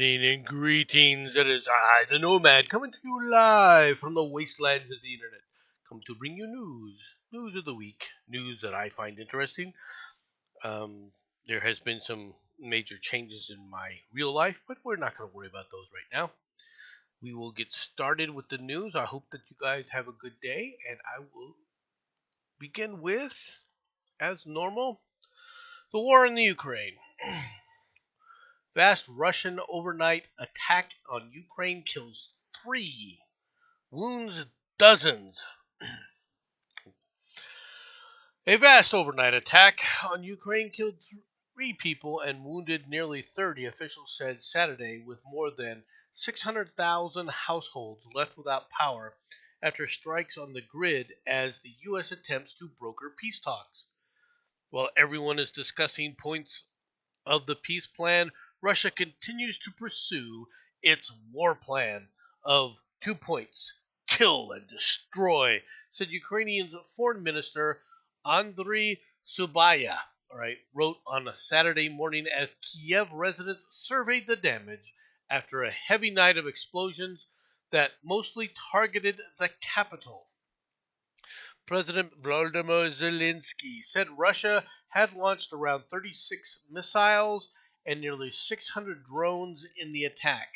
morning and greetings. It is I, the Nomad, coming to you live from the wastelands of the internet. Come to bring you news of the week, news that I find interesting. Um, there has been some major changes in my real life, but we're not going to worry about those right now. We will get started with the news. I hope that you guys have a good day, and I will begin with, as normal, the war in the Ukraine. Vast Russian overnight attack on Ukraine kills 3, wounds dozens. A vast overnight attack on Ukraine killed 3 people and wounded nearly 30, officials said Saturday, with more than 600,000 households left without power after strikes on the grid as the U.S. attempts to broker peace talks. While everyone is discussing points of the peace plan, Russia continues to pursue its war plan of 2 points: kill and destroy, said Ukrainian Foreign Minister Andriy Subaya, wrote on a Saturday morning as Kiev residents surveyed the damage after a heavy night of explosions that mostly targeted the capital. President Volodymyr Zelensky said Russia had launched around 36 missiles and nearly 600 drones in the attack.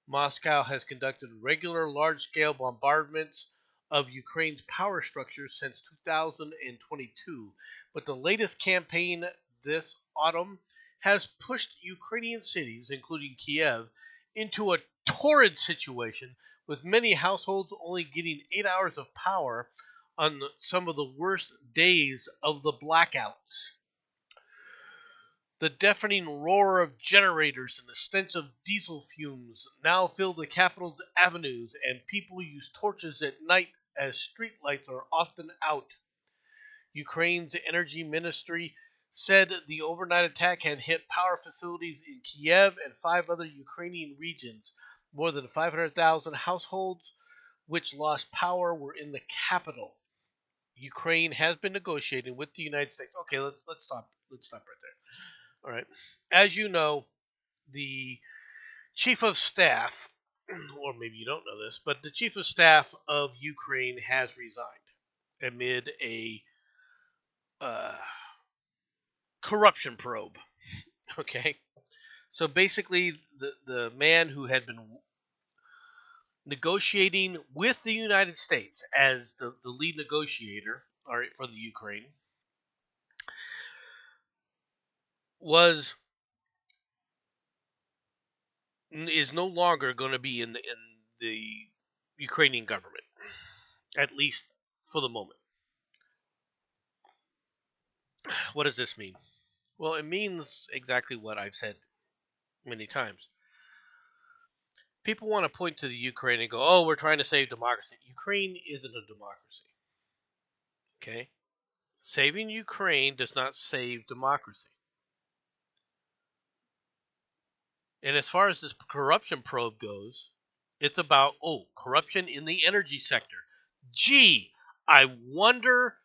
Moscow has conducted regular large-scale bombardments of Ukraine's power structures since 2022, but the latest campaign this autumn has pushed Ukrainian cities, including Kiev, into a torrid situation, with many households only getting 8 hours of power on some of the worst days of the blackouts. The deafening roar of generators and the stench of diesel fumes now fill the capital's avenues, and people use torches at night as streetlights are often out. Ukraine's energy ministry said the overnight attack had hit power facilities in Kiev and 5 other Ukrainian regions. More than 500,000 households which lost power were in the capital. Ukraine has been negotiating with the United States. Okay, let's stop. Let's stop right there. All right. As you know, the chief of staff, or maybe you don't know this, but the chief of staff of Ukraine has resigned amid a corruption probe. Okay. So basically, the man who had been negotiating with the United States as the lead negotiator, all right, for the Ukraine, is no longer going to be in the Ukrainian government, at least for the moment. What does this mean? Well, it means exactly what I've said many times. People want to point to the Ukraine and go, "Oh, we're trying to save democracy." Ukraine isn't a democracy. Okay? Saving Ukraine does not save democracy. And as far as this corruption probe goes, it's about, corruption in the energy sector. Gee, I wonder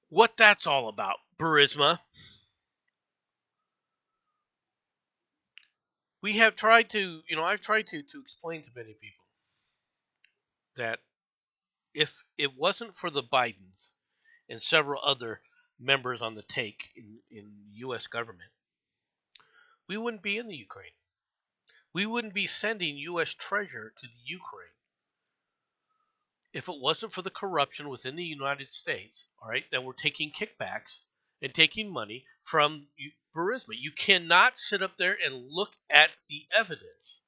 what that's all about, Burisma. We have tried to, I've tried to explain to many people that if it wasn't for the Bidens and several other members on the take in U.S. government, we wouldn't be in the Ukraine. We wouldn't be sending U.S. treasure to the Ukraine. If it wasn't for the corruption within the United States, all right, that we're taking kickbacks and taking money from Burisma. You cannot sit up there and look at the evidence,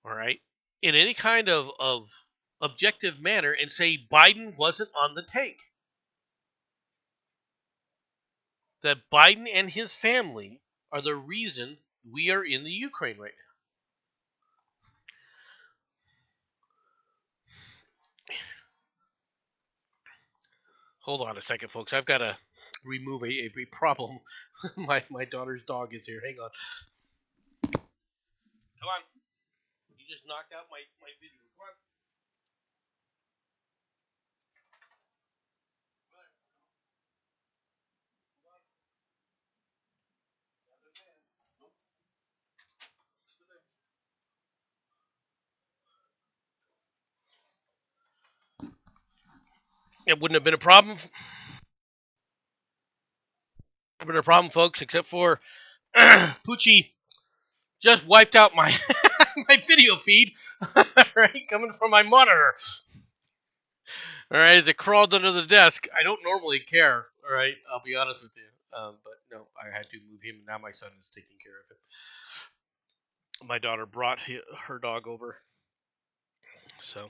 all right, in any kind of objective manner and say Biden wasn't on the take. That Biden and his family are the reason we are in the Ukraine right now. Hold on a second, folks. I've got to remove a problem. my daughter's dog is here. Hang on. Come on. You just knocked out my video. Come on. It wouldn't have been a problem. Been a problem, folks, except for Poochie just wiped out my my video feed, right, coming from my monitor. All right, as it crawled under the desk. I don't normally care. All right, I'll be honest with you. But no, I had to move him. Now my son is taking care of him. My daughter brought her dog over, so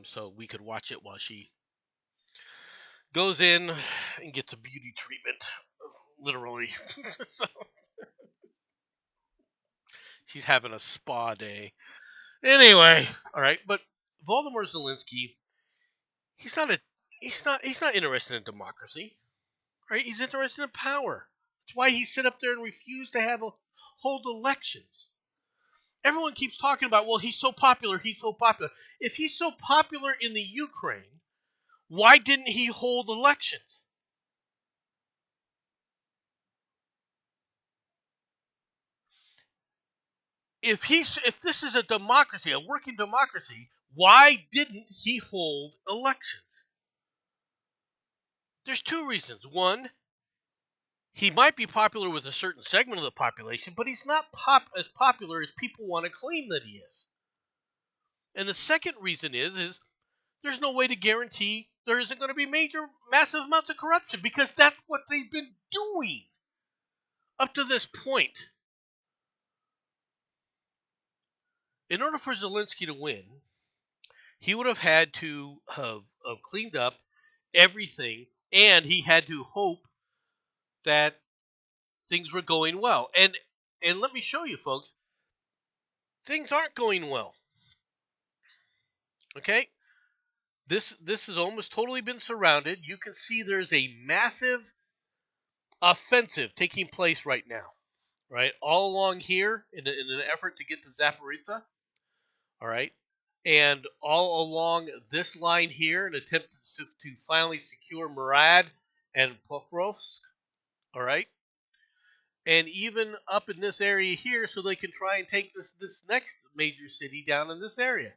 so we could watch it while she goes in and gets a beauty treatment, literally. So she's having a spa day. Anyway, all right, but Voldemort Zelensky, he's not a he's not interested in democracy, right? He's interested in power. That's why he sit up there and refused to hold elections. Everyone keeps talking about, well, he's so popular, he's so popular. If he's so popular in the Ukraine, why didn't he hold elections? If this is a democracy, a working democracy, why didn't he hold elections? There's two reasons. One, he might be popular with a certain segment of the population, but he's not as popular as people want to claim that he is. And the second reason is there's no way to guarantee there isn't going to be massive amounts of corruption, because that's what they've been doing up to this point. In order for Zelensky to win, he would have had to have cleaned up everything, and he had to hope that things were going well. And let me show you, folks, things aren't going well. Okay? This has almost totally been surrounded. You can see there's a massive offensive taking place right now, right? All along here in an effort to get to Zaporizhzhia, all right? And all along this line here, an attempt to finally secure Murad and Pokrovsk, all right? And even up in this area here, so they can try and take this next major city down in this area.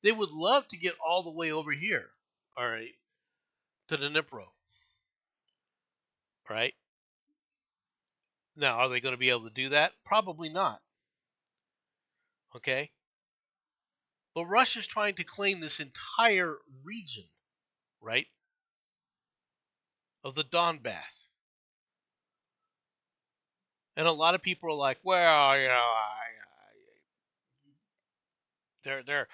They would love to get all the way over here, all right, to the Dnipro, right? Now, are they going to be able to do that? Probably not. Okay? But Russia's trying to claim this entire region, right, of the Donbass. And a lot of people are like, well, you know, they're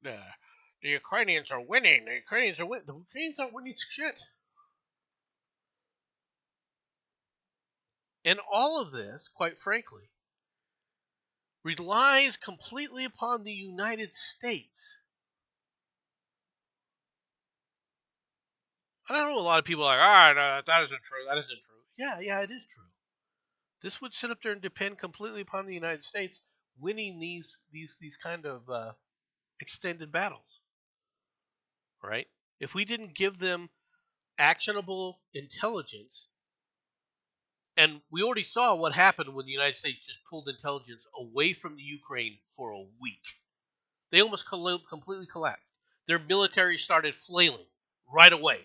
the Ukrainians are winning. The Ukrainians are winning. The Ukrainians aren't winning shit. And all of this, quite frankly, relies completely upon the United States. I don't know, a lot of people are like, no, that isn't true. That isn't true. Yeah, it is true. This would sit up there and depend completely upon the United States winning these kind of extended battles, right? If we didn't give them actionable intelligence, and we already saw what happened when the United States just pulled intelligence away from the Ukraine for a week. They almost completely collapsed. Their military started flailing right away.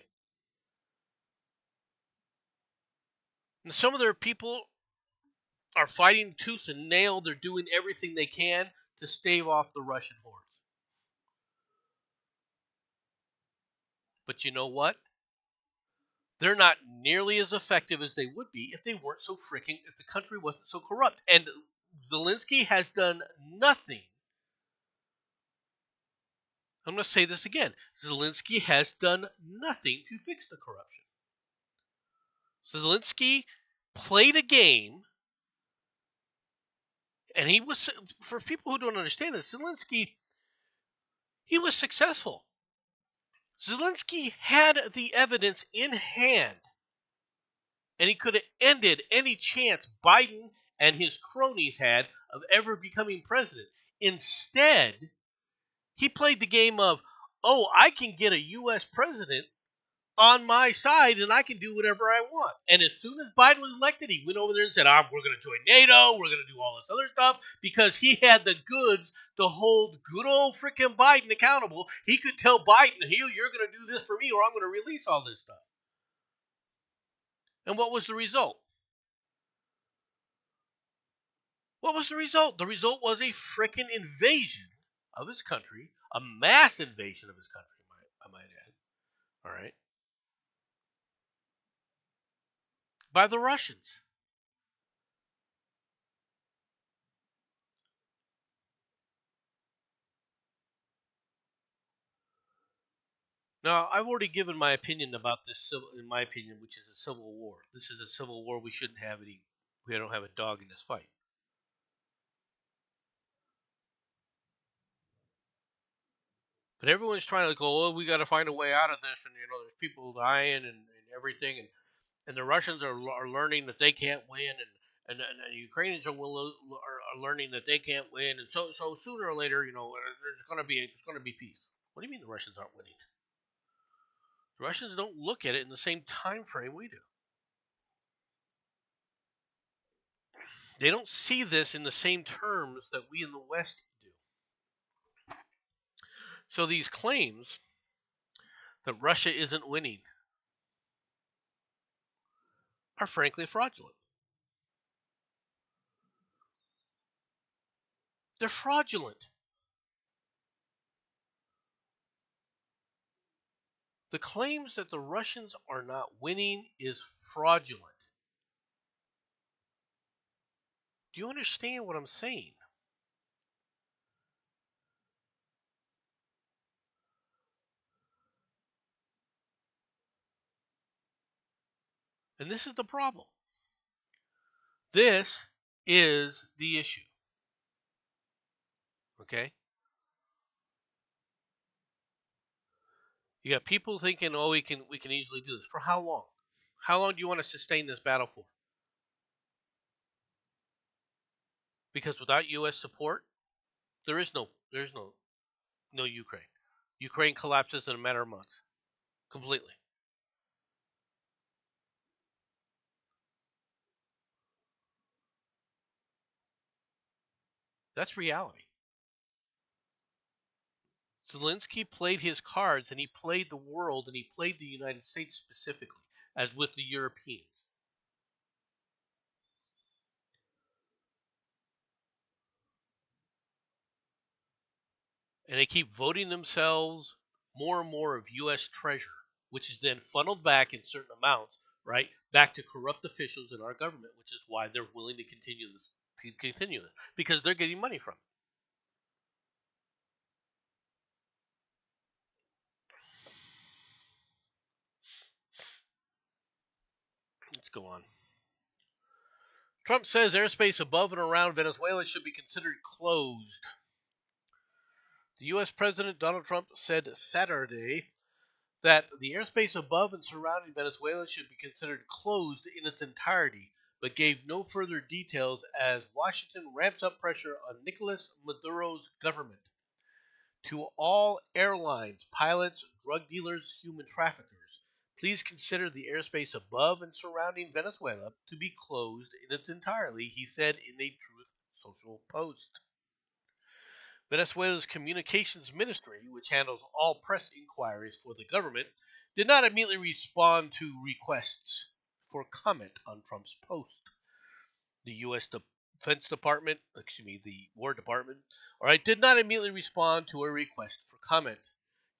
And some of their people are fighting tooth and nail. They're doing everything they can to stave off the Russian hordes. But you know what? They're not nearly as effective as they would be if they weren't so freaking, if the country wasn't so corrupt. And Zelensky has done nothing. I'm going to say this again. Zelensky has done nothing to fix the corruption. Zelensky played a game, and he was, for people who don't understand this, Zelensky, he was successful. Zelensky had the evidence in hand, and he could have ended any chance Biden and his cronies had of ever becoming president. Instead, he played the game of, oh, I can get a U.S. president on my side and I can do whatever I want. And as soon as Biden was elected, he went over there and said, we're going to join NATO, we're going to do all this other stuff, because he had the goods to hold good old freaking Biden accountable. He could tell Biden, you're going to do this for me or I'm going to release all this stuff. And what was the result? What was the result? The result was a freaking invasion of his country, a mass invasion of his country, I might add. All right. By the Russians. Now, I've already given my opinion about this, in my opinion, which is a civil war. This is a civil war. We shouldn't have any. We don't have a dog in this fight. But everyone's trying to go, oh, we got to find a way out of this, and there's people dying and everything, and the Russians are learning that they can't win, and the Ukrainians are learning that they can't win, and so sooner or later, there's going to be peace. What do you mean the Russians aren't winning? The Russians don't look at it in the same time frame we do. They don't see this in the same terms that we in the West do. So these claims that Russia isn't winning are frankly fraudulent. They're fraudulent. The claims that the Russians are not winning is fraudulent. Do you understand what I'm saying? And this is the problem. This is the issue. Okay? You got people thinking, oh, we can easily do this. For how long? How long do you want to sustain this battle for? Because without US support, there's no Ukraine. Ukraine collapses in a matter of months. Completely. That's reality. Zelensky played his cards, and he played the world, and he played the United States specifically, as with the Europeans. And they keep voting themselves more and more of U.S. treasure, which is then funneled back in certain amounts, right, back to corrupt officials in our government, which is why they're willing to continue this, because they're getting money from it. Let's go on. Trump says airspace above and around Venezuela should be considered closed. The U.S. President Donald Trump said Saturday that the airspace above and surrounding Venezuela should be considered closed in its entirety, but gave no further details as Washington ramps up pressure on Nicolas Maduro's government. To all airlines, pilots, drug dealers, human traffickers, please consider the airspace above and surrounding Venezuela to be closed in its entirety, he said in a Truth Social post. Venezuela's communications ministry, which handles all press inquiries for the government, did not immediately respond to requests for comment on Trump's post. The U.S. Defense Department, the War Department, did not immediately respond to a request for comment.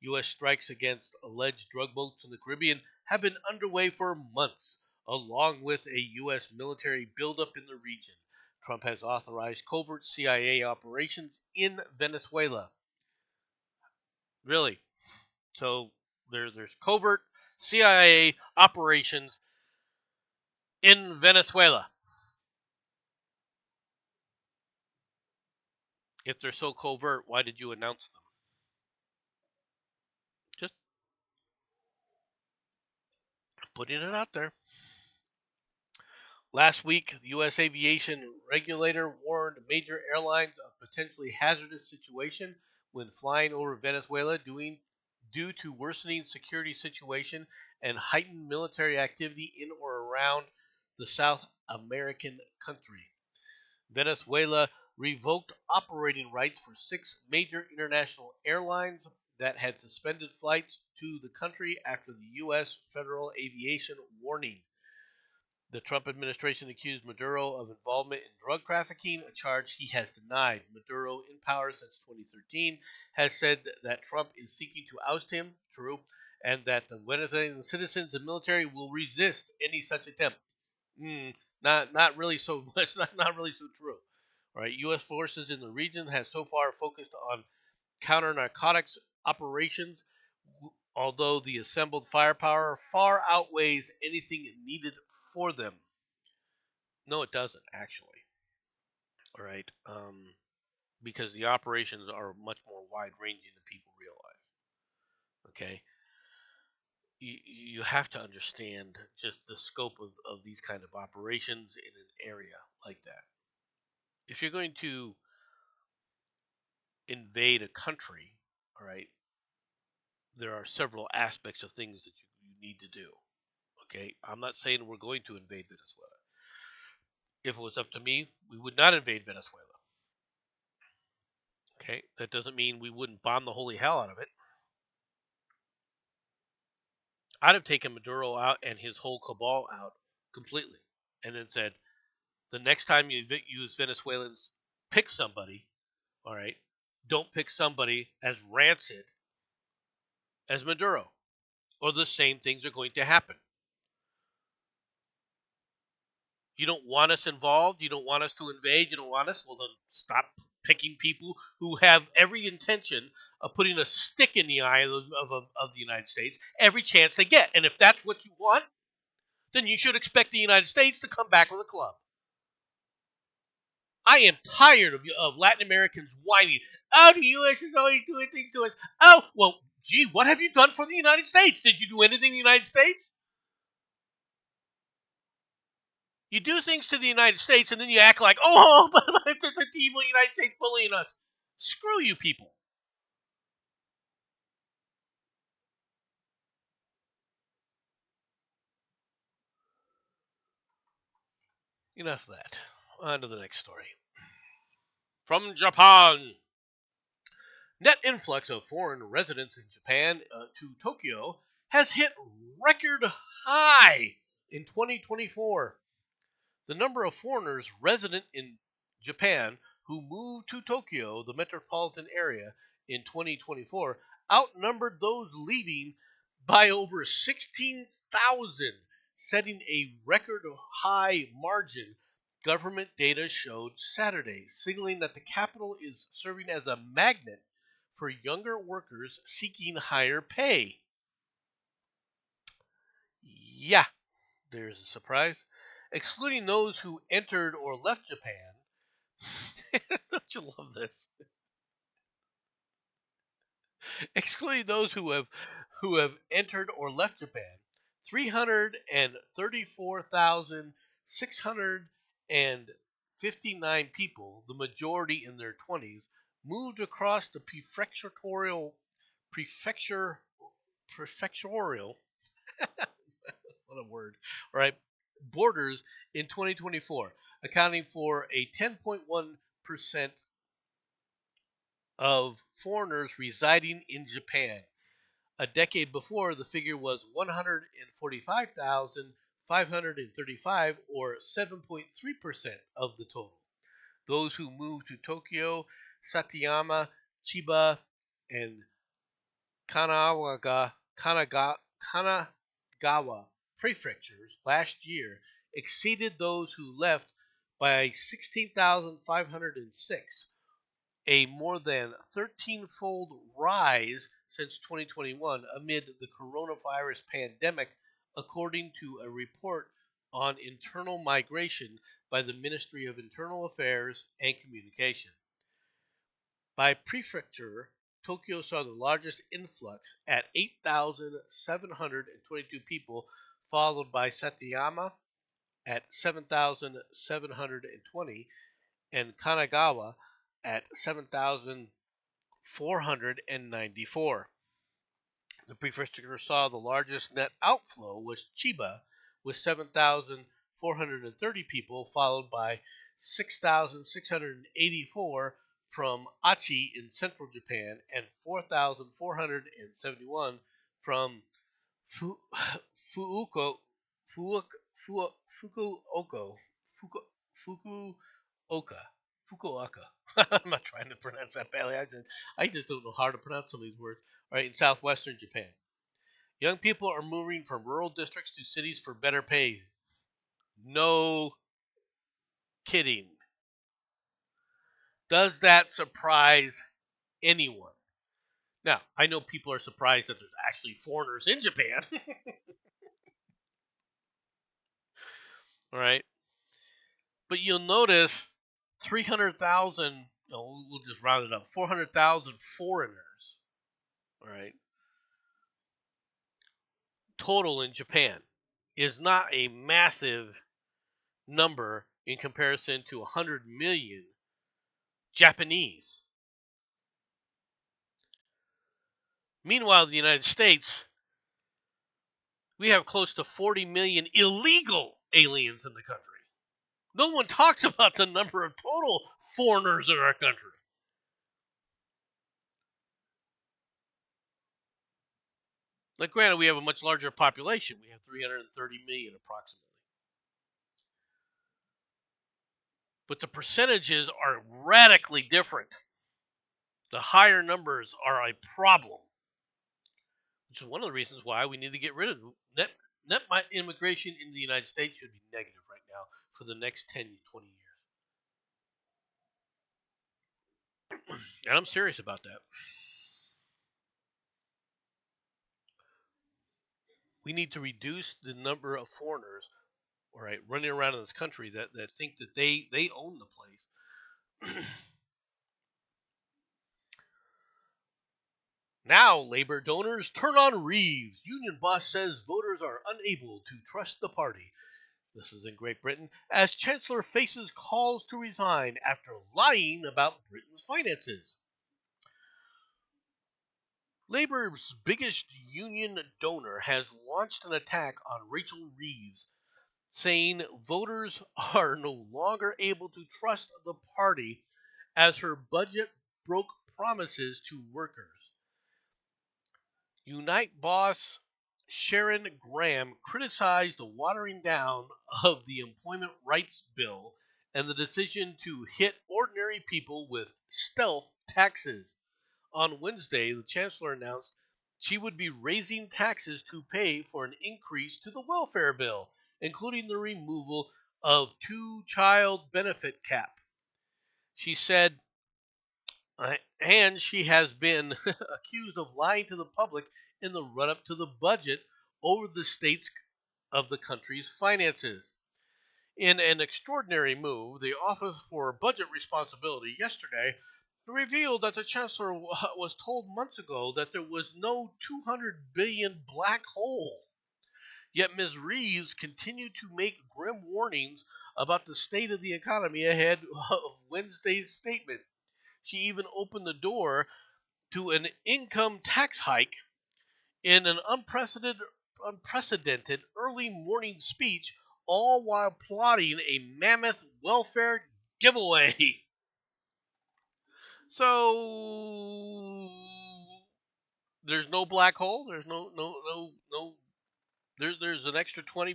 U.S. strikes against alleged drug boats in the Caribbean have been underway for months, along with a U.S. military buildup in the region. Trump has authorized covert CIA operations in Venezuela. Really? So there's covert CIA operations in Venezuela. If they're so covert, why did you announce them? Just putting it out there. Last week, the U.S. aviation regulator warned major airlines of potentially hazardous situation when flying over Venezuela due due to worsening security situation and heightened military activity in or around the South American country. Venezuela revoked operating rights for six major international airlines that had suspended flights to the country after the U.S. Federal Aviation warning. The Trump administration accused Maduro of involvement in drug trafficking, a charge he has denied. Maduro, in power since 2013, has said that Trump is seeking to oust him, true, and that the Venezuelan citizens and military will resist any such attempt. Not really so. That's not really so true. All right, U.S. forces in the region have so far focused on counter narcotics operations, although the assembled firepower far outweighs anything needed for them. No, it doesn't actually. All right, because the operations are much more wide ranging than people realize. Okay, you have to understand just the scope of these kind of operations in an area like that. If you're going to invade a country, all right, there are several aspects of things that you need to do. Okay, I'm not saying we're going to invade Venezuela. If it was up to me, we would not invade Venezuela. Okay, that doesn't mean we wouldn't bomb the holy hell out of it. I'd have taken Maduro out and his whole cabal out completely, and then said, the next time you use Venezuelans, pick somebody. All right, don't pick somebody as rancid as Maduro, or the same things are going to happen. You don't want us involved. You don't want us to invade. You don't want us. Well, then stop picking people who have every intention of putting a stick in the eye of the United States every chance they get. And if that's what you want, then you should expect the United States to come back with a club. I am tired of Latin Americans whining. Oh, the U.S. is always doing things to us. Oh, well, gee, what have you done for the United States? Did you do anything in the United States? You do things to the United States and then you act like, oh, but the evil United States bullying us. Screw you people. Enough of that. On to the next story. From Japan. Net influx of foreign residents in Japan to Tokyo has hit record high in 2024. The number of foreigners resident in Japan who moved to Tokyo, the metropolitan area, in 2024 outnumbered those leaving by over 16,000, setting a record high margin, government data showed Saturday, signaling that the capital is serving as a magnet for younger workers seeking higher pay. Yeah, there's a surprise. Excluding those who entered or left Japan. Don't you love this? Excluding those who have entered or left Japan, 334,659 people, the majority in their 20s, moved across the prefectural what a word, all right, borders in 2024, accounting for a 10.1% of foreigners residing in Japan. A decade before, the figure was 145,535, or 7.3% of the total. Those who moved to Tokyo, Satayama, Chiba, and Kanagawa prefectures last year exceeded those who left by 16,506, a more than 13-fold rise since 2021 amid the coronavirus pandemic, according to a report on internal migration by the Ministry of Internal Affairs and Communication. By prefecture, Tokyo saw the largest influx at 8,722 people, followed by Satayama at 7,720 and Kanagawa at 7,494. prefecture saw the largest net outflow was Chiba, with 7,430 people, followed by 6,684 from Aichi in central Japan and 4,471 from Fu, Fuuko, Fuuk, Fu, Fukuoka, Fuku, Fukuoka, Fukuoka. I'm not trying to pronounce that badly. I just don't know how to pronounce some of these words. All right, in southwestern Japan, young people are moving from rural districts to cities for better pay. No kidding. Does that surprise anyone? Now, I know people are surprised that there's actually foreigners in Japan. All right. But you'll notice 300,000, we'll just round it up, 400,000 foreigners, all right, total in Japan is not a massive number in comparison to 100 million Japanese. Meanwhile, in the United States, we have close to 40 million illegal aliens in the country. No one talks about the number of total foreigners in our country. Like, granted, we have a much larger population. We have 330 million approximately. But the percentages are radically different. The higher numbers are a problem, which is one of the reasons why we need to get rid of net immigration in the United States should be negative right now for the next 10, 20 years. And I'm serious about that. We need to reduce the number of foreigners, all right, running around in this country that think that they own the place. Now, labor donors turn on Reeves. Union boss says voters are unable to trust the party. This is in Great Britain, as Chancellor faces calls to resign after lying about Britain's finances. Labour's biggest union donor has launched an attack on Rachel Reeves, saying voters are no longer able to trust the party as her budget broke promises to workers. Unite boss Sharon Graham criticized the watering down of the Employment Rights Bill and the decision to hit ordinary people with stealth taxes. On Wednesday, the Chancellor announced she would be raising taxes to pay for an increase to the welfare bill, including the removal of two-child benefit cap. She said, and she has been accused of lying to the public in the run up to the budget over the states of the country's finances. In an extraordinary move, the Office for Budget Responsibility yesterday revealed that the Chancellor was told months ago that there was no 200 billion black hole. Yet Ms. Reeves continued to make grim warnings about the state of the economy ahead of Wednesday's statement. She even opened the door to an income tax hike in an unprecedented early morning speech, all while plotting a mammoth welfare giveaway. So there's no black hole. There's no. There's an extra 20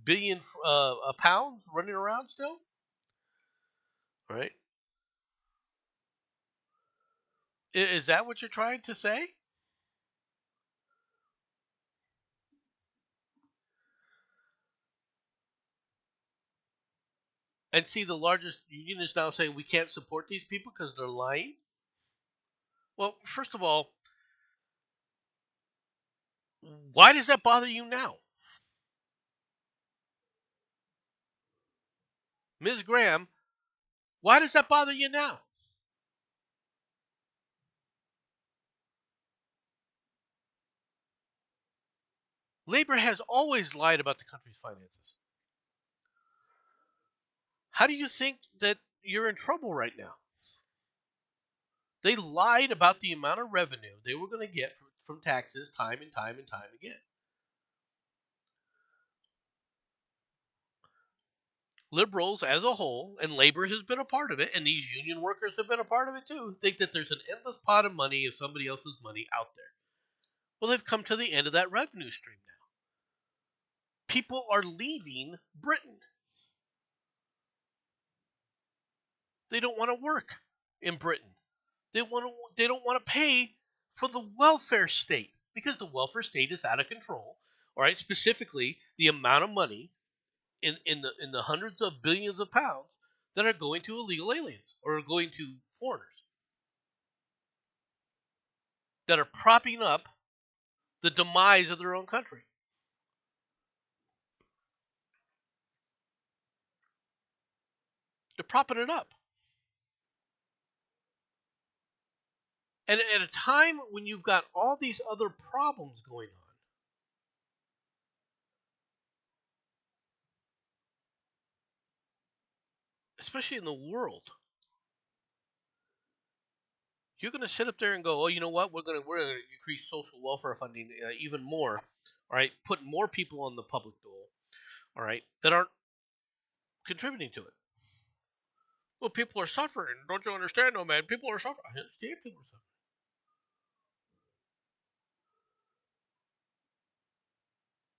billion pounds running around still. All right. Is that what you're trying to say? And see, the largest union is now saying we can't support these people because they're lying. Well, first of all, why does that bother you now? Ms. Graham, why does that bother you now? Labor has always lied about the country's finances. How do you think that you're in trouble right now? They lied about the amount of revenue they were going to get from taxes time and time and time again. Liberals as a whole, and labor has been a part of it, and these union workers have been a part of it too, think that there's an endless pot of money of somebody else's money out there. Well, they've come to the end of that revenue stream now. People are leaving Britain. They don't want to work in Britain. They don't want to pay for the welfare state because the welfare state is out of control. All right, specifically the amount of money in the hundreds of billions of pounds that are going to illegal aliens or are going to foreigners that are propping up the demise of their own country. They're propping it up. And at a time when you've got all these other problems going on, especially in the world, you're going to sit up there and go, "Oh, you know what? We're going to increase social welfare funding even more. All right, put more people on the public dole. All right, that aren't contributing to it. Well, people are suffering. Don't you understand, no man? People are suffering. I understand people are suffering.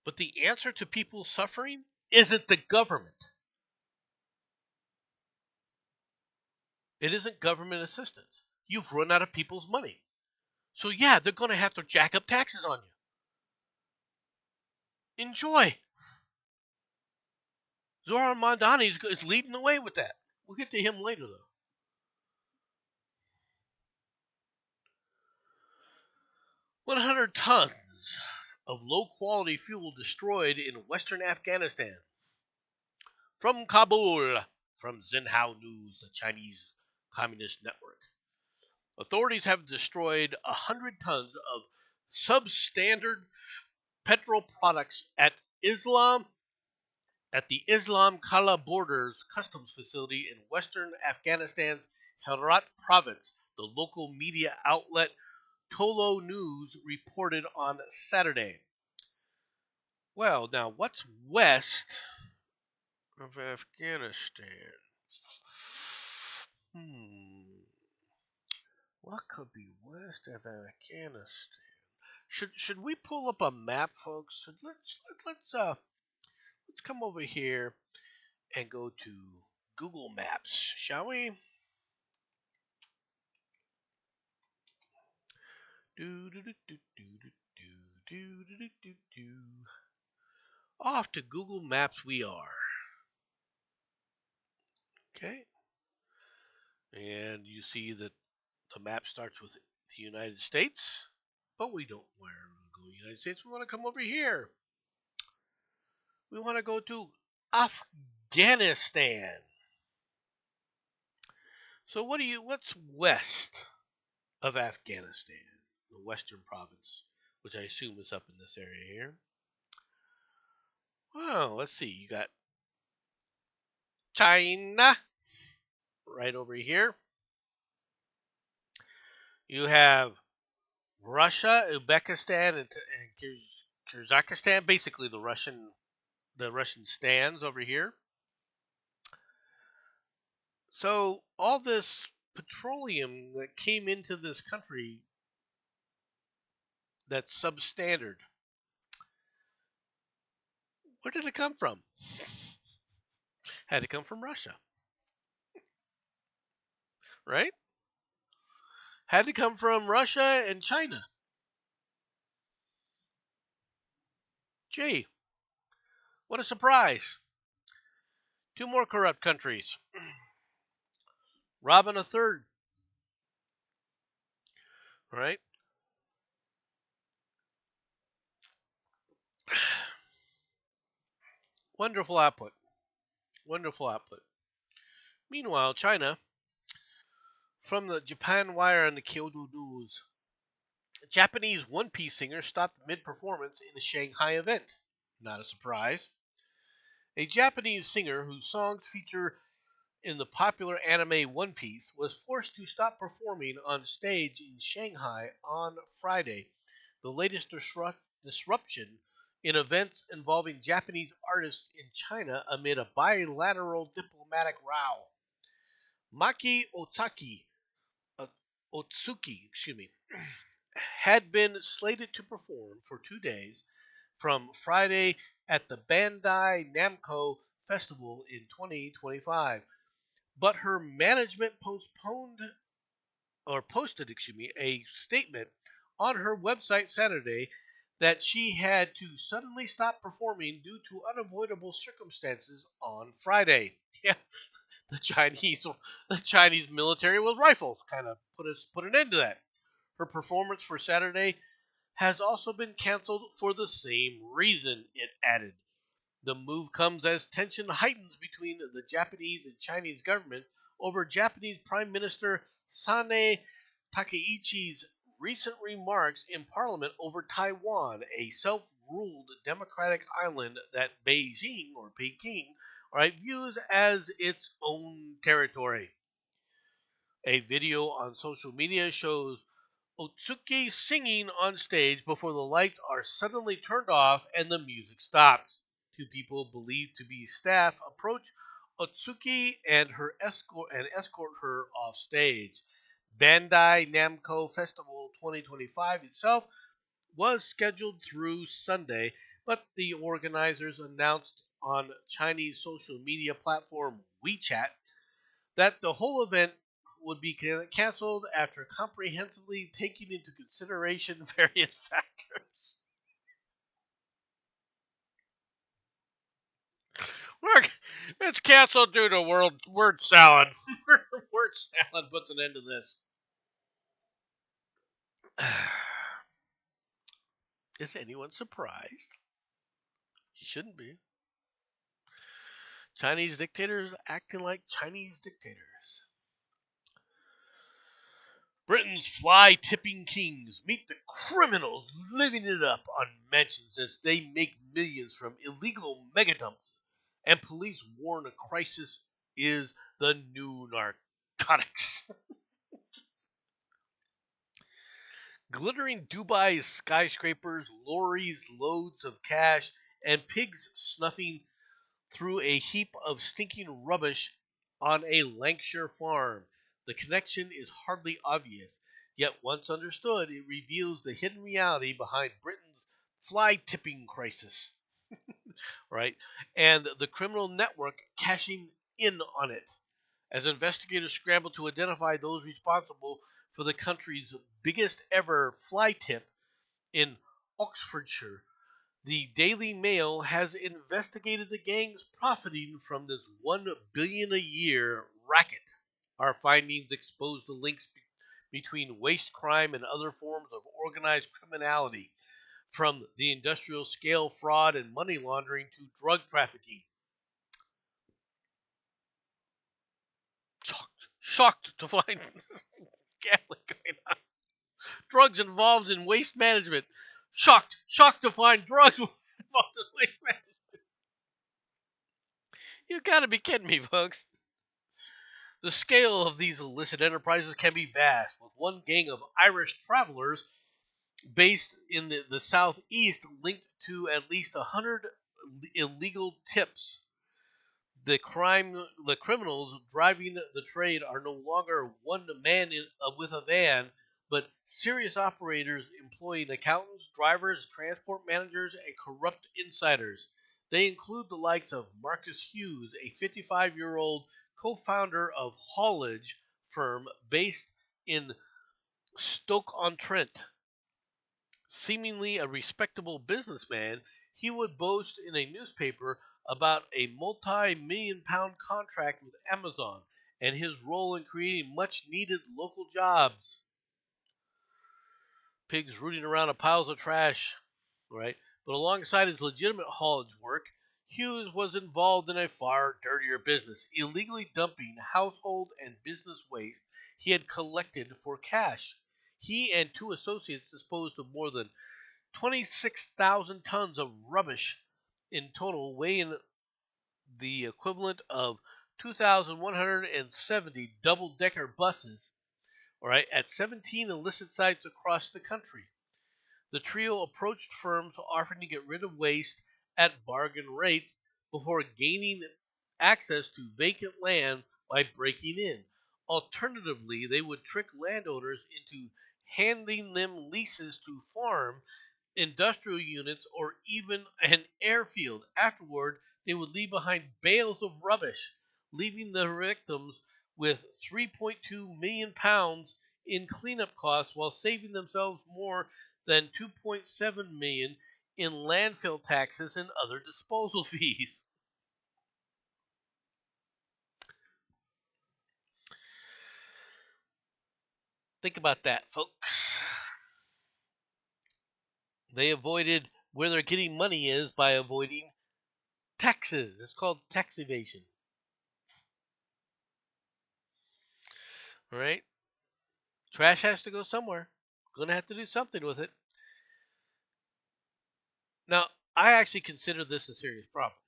But the answer to people suffering isn't the government. It isn't government assistance. You've run out of people's money. So yeah, they're going to have to jack up taxes on you. Enjoy. Zoran Mondani is leading the way with that. We'll get to him later, though. 100 tons of low-quality fuel destroyed in western Afghanistan. From Kabul, from Xinhua News, the Chinese Communist Network. Authorities have destroyed 100 tons of substandard petrol products at the Islam Kala Borders Customs Facility in western Afghanistan's Herat province, the local media outlet Tolo News reported on Saturday. Well, now what's west of Afghanistan? What could be west of Afghanistan? Should we pull up a map, folks? Let's come over here and go to Google Maps, shall we? Do do do do do do do do do do. Off to Google Maps we are. Okay, and you see that the map starts with the United States, but we don't want to go to the United States. We want to come over here. We want to go to Afghanistan. So what's west of Afghanistan? The western province, which I assume is up in this area here. Well, let's see. You got China right over here. You have Russia, Uzbekistan, and Kyrgyzstan, basically the Russian stands over here. So all this petroleum that came into this country that's substandard, where did it come from? Had to come from Russia, right? Had to come from Russia and China. Gee, what a surprise. Two more corrupt countries. Robbing a third. Right? Wonderful output. Wonderful output. Meanwhile, China, from the Japan Wire and the Kyodo News, a Japanese One Piece singer stopped mid-performance in a Shanghai event. Not a surprise. A Japanese singer whose songs feature in the popular anime One Piece was forced to stop performing on stage in Shanghai on Friday, the latest disruption in events involving Japanese artists in China amid a bilateral diplomatic row. Maki uh, Otsuki, had been slated to perform for 2 days from Friday at the Bandai Namco Festival in 2025, but her management posted a statement on her website Saturday that she had to suddenly stop performing due to unavoidable circumstances on Friday. Yeah, the Chinese military with rifles kind of put an end to that. Her performance for Saturday has also been canceled for the same reason, it added. The move comes as tension heightens between the Japanese and Chinese government over Japanese Prime Minister Sane Takaichi's recent remarks in parliament over Taiwan, a self-ruled democratic island that Peking, views as its own territory. A video on social media shows Otsuki singing on stage before the lights are suddenly turned off and the music stops. Two people believed to be staff approach Otsuki and escort her off stage. Bandai Namco Festival 2025 itself was scheduled through Sunday, but the organizers announced on Chinese social media platform WeChat that the whole event would be canceled after comprehensively taking into consideration various factors. Look, it's canceled due to word salad. Word salad puts an end to this. Is anyone surprised? You shouldn't be. Chinese dictators acting like Chinese dictators. Britain's fly tipping kings meet the criminals living it up on mansions as they make millions from illegal megadumps. And police warn a crisis is the new narcotics. Glittering Dubai skyscrapers, lorries, loads of cash, and pigs snuffing through a heap of stinking rubbish on a Lancashire farm. The connection is hardly obvious, yet once understood, it reveals the hidden reality behind Britain's fly tipping crisis, right? And the criminal network cashing in on it. As investigators scramble to identify those responsible for the country's biggest ever fly tip in Oxfordshire, the Daily Mail has investigated the gangs profiting from this 1 billion a year racket. Our findings expose the links between waste crime and other forms of organized criminality, from the industrial scale fraud and money laundering to drug trafficking. Shocked to find gambling going on. Drugs involved in waste management. Shocked to find drugs involved in waste management. You gotta be kidding me, folks. The scale of these illicit enterprises can be vast, with one gang of Irish travelers based in the southeast linked to at least 100 illegal tips. The criminals driving the trade are no longer one man with a van, but serious operators employing accountants, drivers, transport managers, and corrupt insiders. They include the likes of Marcus Hughes, a 55-year-old co-founder of haulage firm based in Stoke-on-Trent. Seemingly a respectable businessman, he would boast in a newspaper about a multi-million pound contract with Amazon and his role in creating much needed local jobs. Pigs rooting around a piles of trash, right? But alongside his legitimate haulage work, Hughes was involved in a far dirtier business, illegally dumping household and business waste he had collected for cash. He and two associates disposed of more than 26,000 tons of rubbish in total, weighing the equivalent of 2,170 double decker buses, all right, at 17 illicit sites across the country. The trio approached firms offering to get rid of waste at bargain rates before gaining access to vacant land by breaking in. Alternatively, they would trick landowners into handing them leases to farm industrial units, or even an airfield. Afterward, they would leave behind bales of rubbish, leaving the victims with 3.2 million pounds in cleanup costs while saving themselves more than 2.7 million in landfill taxes and other disposal fees. Think about that, folks. They avoided where they're getting money is by avoiding taxes. It's called tax evasion. All right? Trash has to go somewhere. Gonna have to do something with it. Now, I actually consider this a serious problem.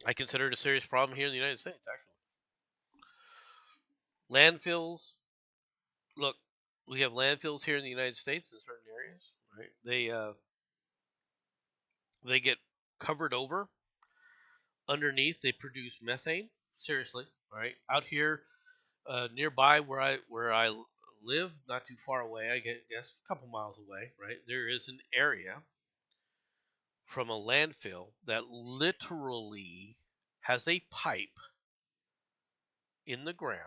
I consider it a serious problem here in the United States, actually. Landfills, look, we have landfills here in the United States in certain areas, right? They get covered over underneath, they produce methane. Seriously, right? Out here nearby where I live, not too far away, I guess a couple miles away, right? There is an area from a landfill that literally has a pipe in the ground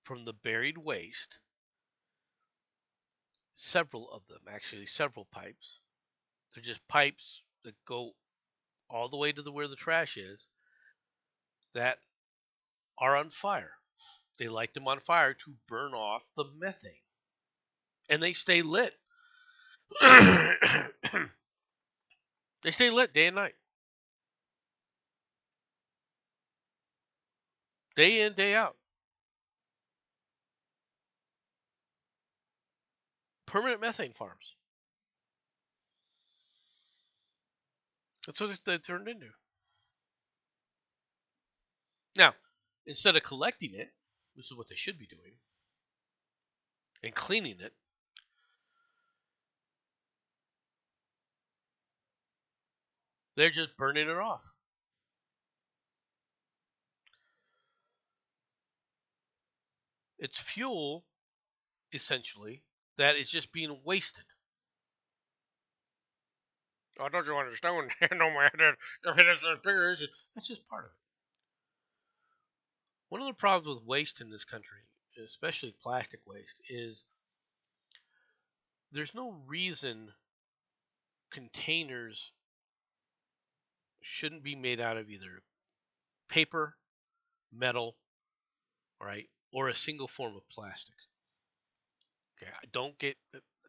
from the buried waste, several of them, actually, several pipes. They're just pipes that go all the way to where the trash is that are on fire. They light them on fire to burn off the methane, and they stay lit. They stay lit day and night, day in, day out. Permanent methane farms. That's what they turned into. Now, instead of collecting it, this is what they should be doing, and cleaning it, they're just burning it off. It's fuel, essentially, that is just being wasted. Oh, don't you understand? No matter if it is a bigger issue. That's just part of it. One of the problems with waste in this country, especially plastic waste, is there's no reason containers shouldn't be made out of either paper, metal, right, or a single form of plastic. Okay,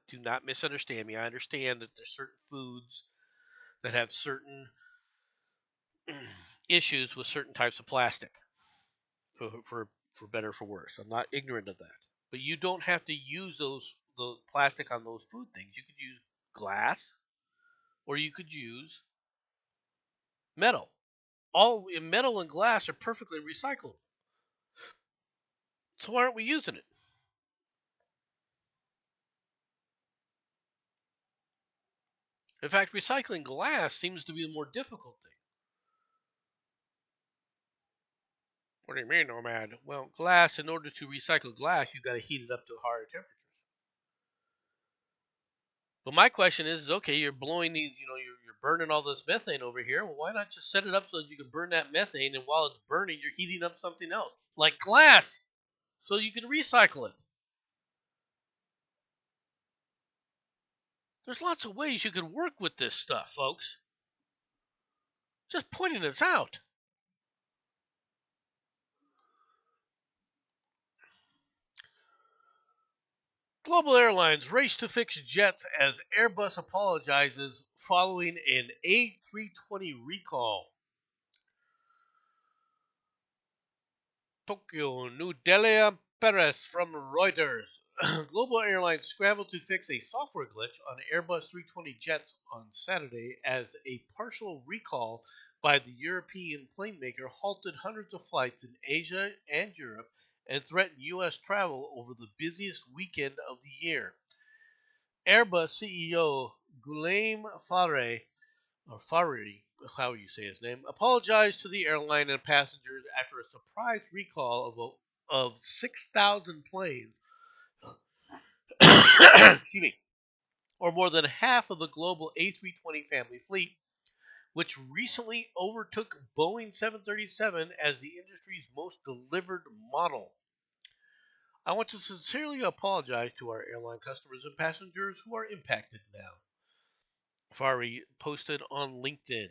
do not misunderstand me. I understand that there's certain foods that have certain issues with certain types of plastic, for better or for worse. I'm not ignorant of that. But you don't have to use the plastic on those food things. You could use glass, or you could use metal. All metal and glass are perfectly recyclable. So why aren't we using it? In fact, recycling glass seems to be the more difficult thing. What do you mean, Nomad? Well, glass, in order to recycle glass, you've got to heat it up to a higher temperature. But my question is, okay, you're blowing these, you're burning all this methane over here. Well, why not just set it up so that you can burn that methane, and while it's burning, you're heating up something else, like glass, so you can recycle it. There's lots of ways you can work with this stuff, folks. Just pointing this out. Global Airlines race to fix jets as Airbus apologizes following an A320 recall. Tokyo, New Delhi, Paris from Reuters. Global Airlines scrambled to fix a software glitch on Airbus 320 jets on Saturday as a partial recall by the European plane maker halted hundreds of flights in Asia and Europe and threatened U.S. travel over the busiest weekend of the year. Airbus CEO Guillaume Farre, or Fari, how you say his name, apologized to the airline and passengers after a surprise recall of 6,000 planes, excuse me, or more than half of the global A320 family fleet, which recently overtook Boeing 737 as the industry's most delivered model. I want to sincerely apologize to our airline customers and passengers who are impacted now, Fari posted on LinkedIn.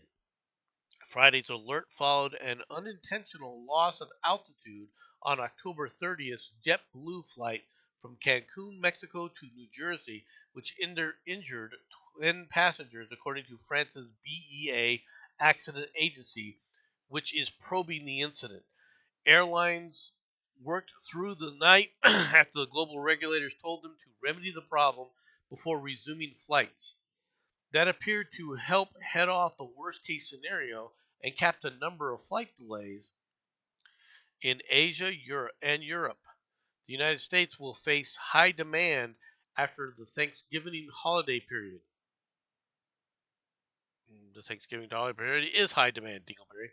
Friday's alert followed an unintentional loss of altitude on October 30th's JetBlue flight from Cancun, Mexico to New Jersey, which injured 10 passengers, according to France's BEA accident agency, which is probing the incident. Airlines worked through the night after the global regulators told them to remedy the problem before resuming flights. That appeared to help head off the worst case scenario and capped a number of flight delays in Asia and Europe. The United States will face high demand after the Thanksgiving holiday period. The Thanksgiving holiday period is high demand, Dingleberry,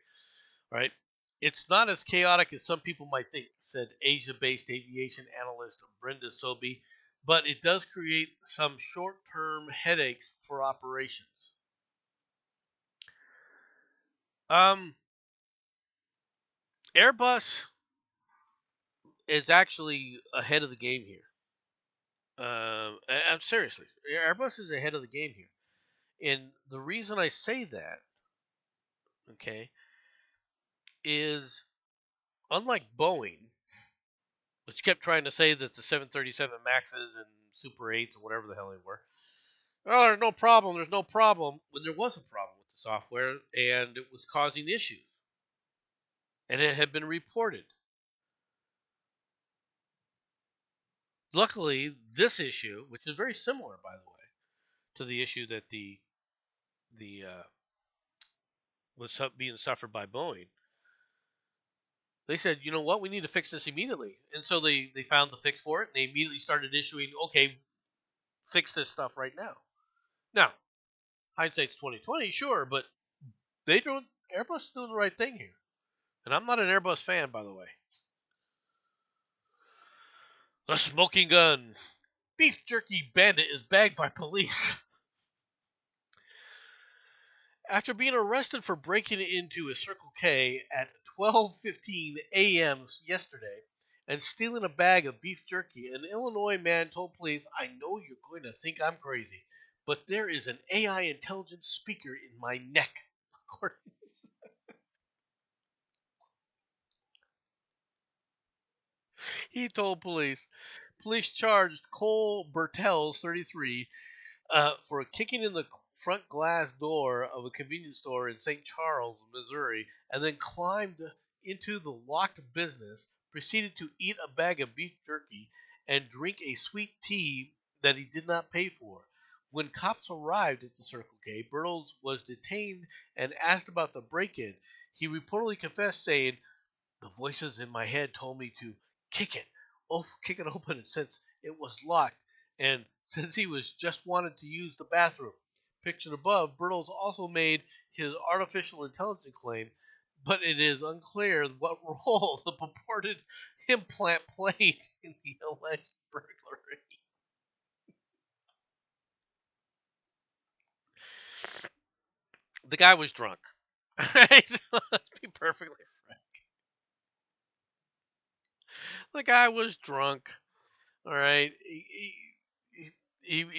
right? It's not as chaotic as some people might think, said Asia based aviation analyst Brenda Sobey, but it does create some short term headaches for operations. Um, Airbus is actually ahead of the game here. I'm seriously, Airbus is ahead of the game here, and the reason I say that, okay, is unlike Boeing, which kept trying to say that the 737 Maxes and Super 8s and whatever the hell they were, oh, there's no problem, there's no problem, when there was a problem with the software and it was causing issues, and it had been reported. Luckily, this issue, which is very similar, by the way, to the issue that the was being suffered by Boeing, they said, you know what, we need to fix this immediately. And so they found the fix for it, and they immediately started issuing, okay, fix this stuff right now. Now, hindsight's 2020, sure, but they don't. Airbus is doing the right thing here, and I'm not an Airbus fan, by the way. The smoking gun. Beef jerky bandit is bagged by police. After being arrested for breaking into a Circle K at 12:15 a.m. yesterday and stealing a bag of beef jerky, an Illinois man told police, "I know you're going to think I'm crazy, but there is an AI intelligence speaker in my neck." He told police. Police charged Cole Bertels, 33, for kicking in the front glass door of a convenience store in St. Charles, Missouri, and then climbed into the locked business, proceeded to eat a bag of beef jerky, and drink a sweet tea that he did not pay for. When cops arrived at the Circle K, Bertles was detained and asked about the break in. He reportedly confessed, saying, "The voices in my head told me to kick it, kick it open, since it was locked, and since he was just wanted to use the bathroom." Pictured above, Bertles also made his artificial intelligence claim, but it is unclear what role the purported implant played in the alleged burglary. The guy was drunk. Right? Let's be perfectly frank. The guy was drunk. All right. He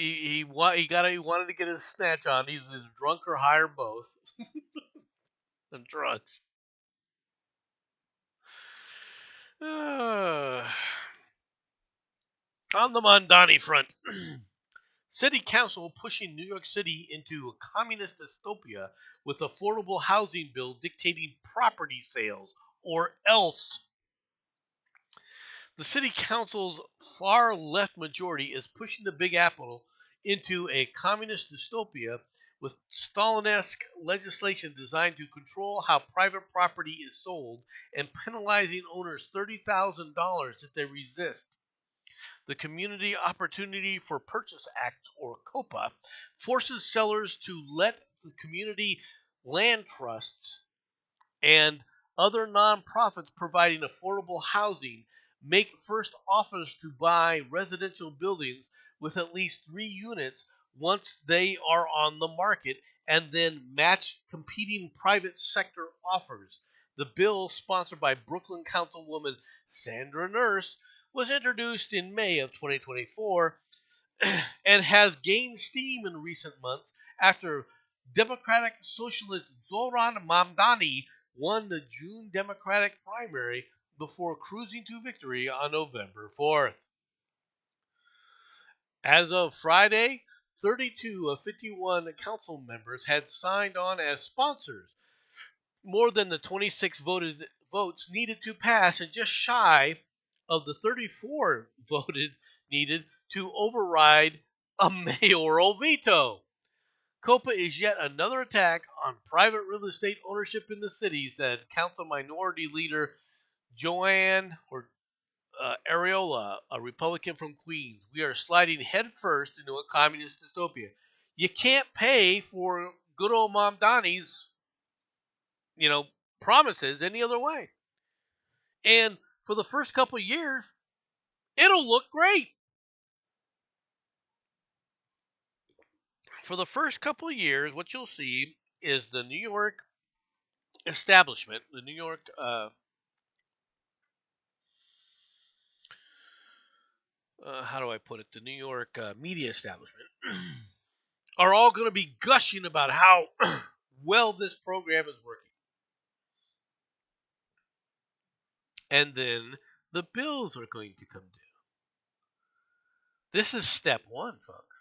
wanted to get his snatch on. He's either drunk or high or both. And drugs. Uh, on the Mondani front, City Council pushing New York City into a communist dystopia with affordable housing bill dictating property sales, or else. The city council's far left majority is pushing the Big Apple into a communist dystopia with Stalinesque legislation designed to control how private property is sold and penalizing owners $30,000 if they resist. The Community Opportunity for Purchase Act, or COPA, forces sellers to let the community land trusts and other nonprofits providing affordable housing make first offers to buy residential buildings with at least 3 units once they are on the market, and then match competing private sector offers. The bill, sponsored by Brooklyn Councilwoman Sandra Nurse, was introduced in May of 2024 and has gained steam in recent months after Democratic Socialist Zoran Mamdani won the June Democratic primary before cruising to victory on November 4th. As of Friday, 32 of 51 council members had signed on as sponsors, more than the 26 votes needed to pass, and just shy of the 34 voted needed to override a mayoral veto. COPA is yet another attack on private real estate ownership in the city, said Council Minority Leader Joanne Areola, a Republican from Queens. We are sliding headfirst into a communist dystopia. You can't pay for good old Mom Donnie's, you know, promises any other way. And for the first couple of years, it'll look great. For the first couple of years, what you'll see is the New York establishment, the New York how do I put it? The New York media establishment are all going to be gushing about how well this program is working. And then the bills are going to come due. This is step one, folks.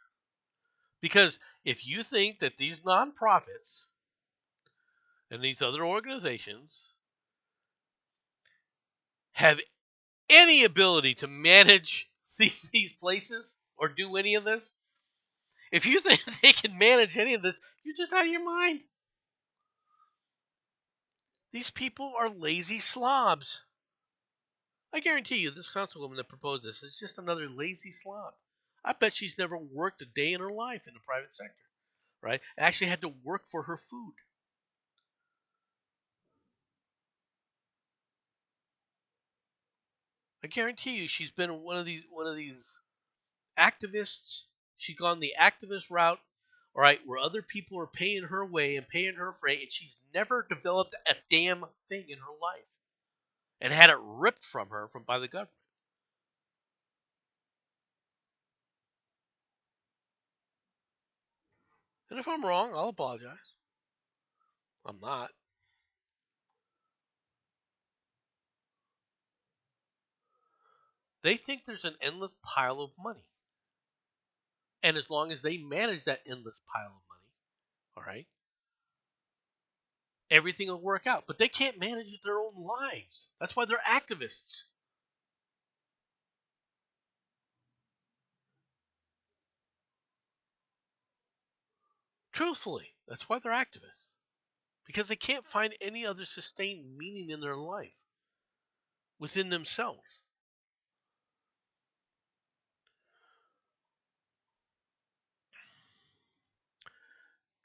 Because if you think that these nonprofits and these other organizations have any ability to manage these places or do any of this, if you think they can manage any of this, you're just out of your mind. These people are lazy slobs. I guarantee you, this councilwoman that proposed this is just another lazy slob. I bet she's never worked a day in her life in the private sector, right? Actually had to work for her food. I guarantee you, she's been one of these activists. She's gone the activist route, all right, where other people are paying her way and paying her freight, and she's never developed a damn thing in her life, and had it ripped from her by the government. And if I'm wrong, I'll apologize. I'm not. They think there's an endless pile of money. And as long as they manage that endless pile of money, all right, everything will work out. But they can't manage their own lives. That's why they're activists. Truthfully, that's why they're activists. Because they can't find any other sustained meaning in their life within themselves.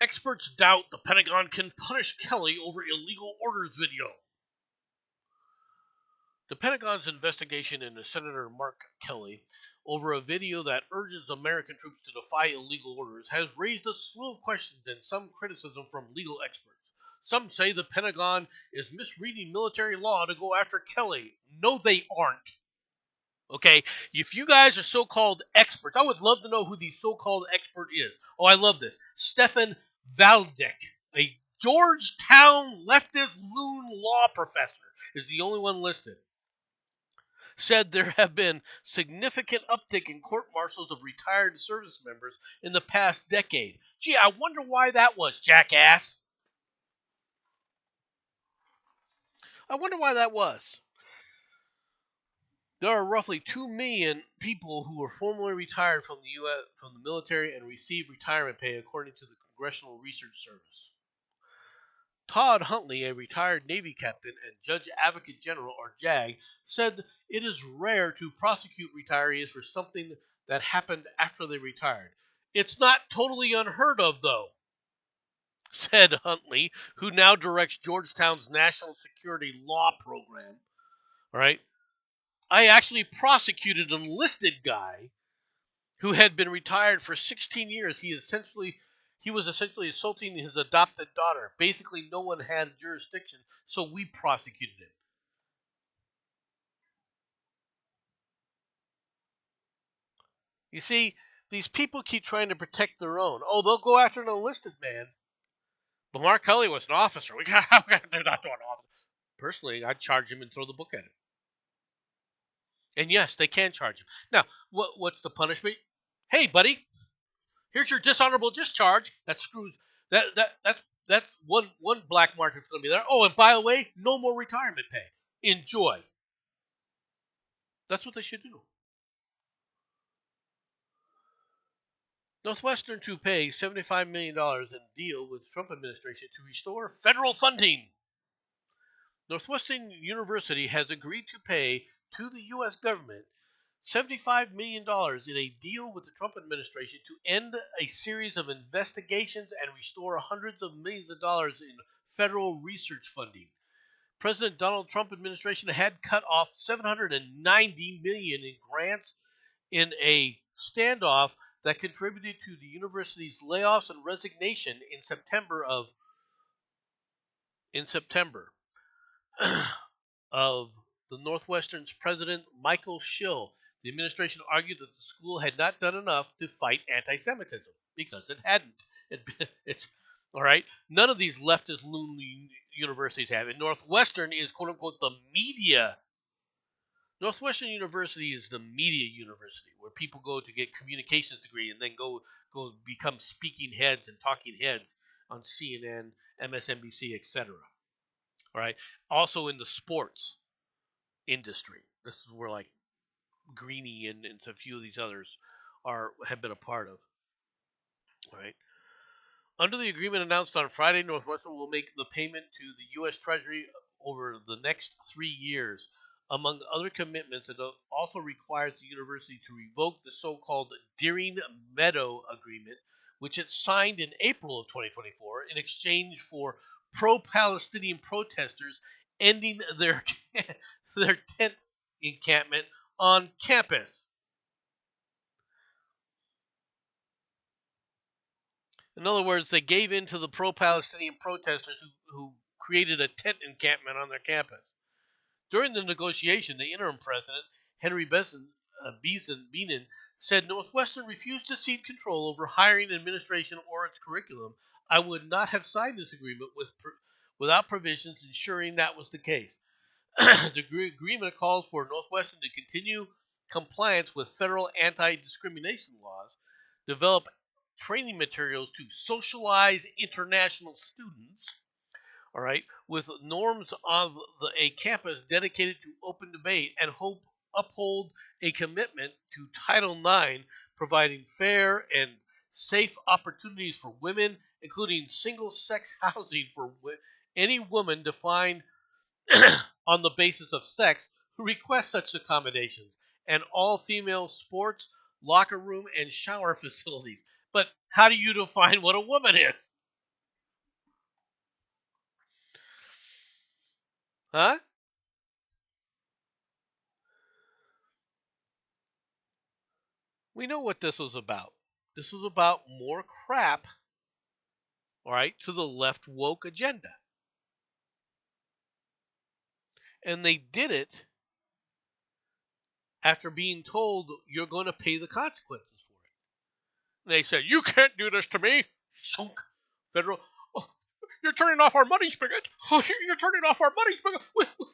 Experts doubt the Pentagon can punish Kelly over illegal orders video. The Pentagon's investigation into Senator Mark Kelly over a video that urges American troops to defy illegal orders has raised a slew of questions and some criticism from legal experts. Some say the Pentagon is misreading military law to go after Kelly. No, they aren't. Okay, if you guys are so-called experts, I would love to know who the so-called expert is. Oh, I love this. Stefan Valdek, a Georgetown leftist loon law professor, is the only one listed. Said there have been significant uptick in court martials of retired service members in the past decade. Gee, I wonder why that was, jackass. I wonder why that was. There are roughly 2 million people who were formerly retired from the U.S. from the military and receive retirement pay, according to the Congressional Research Service. Todd Huntley, a retired Navy captain and Judge Advocate General, or JAG, said it is rare to prosecute retirees for something that happened after they retired. It's not totally unheard of, though, said Huntley, who now directs Georgetown's National Security Law Program. All right. I actually prosecuted an enlisted guy who had been retired for 16 years. He was essentially assaulting his adopted daughter. Basically, no one had jurisdiction, so we prosecuted him. You see, these people keep trying to protect their own. Oh, they'll go after an enlisted man. But Mark Kelly was an officer. They're not doing officer. Personally, I'd charge him and throw the book at him. And yes, they can charge him. Now, what's the punishment? Hey, buddy, here's your dishonorable discharge. That screws that's one black mark that's going to be there. Oh, and by the way, no more retirement pay. Enjoy. That's what they should do. Northwestern to pay $75 million in deal with Trump administration to restore federal funding. Northwestern University has agreed to pay to the U.S. government $75 million in a deal with the Trump administration to end a series of investigations and restore hundreds of millions of dollars in federal research funding. President Donald Trump administration had cut off $790 million in grants in a standoff that contributed to the university's layoffs and resignation in September of the Northwestern's president Michael Schill. The administration argued that the school had not done enough to fight anti-Semitism because it hadn't. It's all right. None of these leftist loony universities have it. Northwestern is quote unquote the media. Northwestern University is the media university where people go to get communications degree and then go become speaking heads and talking heads on CNN, MSNBC, etc. All right. Also in the sports industry. This is where like Greeny and a few of these others have been a part of. All right. Under the agreement announced on Friday, Northwestern will make the payment to the U.S. Treasury over the next 3 years. Among other commitments, it also requires the university to revoke the so-called Deering Meadow Agreement, which it signed in April of 2024 in exchange for pro-Palestinian protesters ending their tent encampment on campus. In other words, they gave in to the pro-Palestinian protesters who created a tent encampment on their campus. During the negotiation, the interim president, Henry Beason, said Northwestern refused to cede control over hiring, administration, or its curriculum. I would not have signed this agreement without provisions ensuring that was the case. The agreement calls for Northwestern to continue compliance with federal anti-discrimination laws, develop training materials to socialize international students, all right, with norms of a campus dedicated to open debate, and uphold a commitment to Title IX, providing fair and safe opportunities for women, including single-sex housing for any woman defined on the basis of sex who request such accommodations, and all-female sports, locker room, and shower facilities. But how do you define what a woman is? Huh? We know what this was about. This was about more crap, all right, to the left woke agenda. And they did it after being told you're going to pay the consequences for it. And they said, you can't do this to me. Shunk. Federal. Oh, you're turning off our money spigot. Oh, you're turning off our money spigot.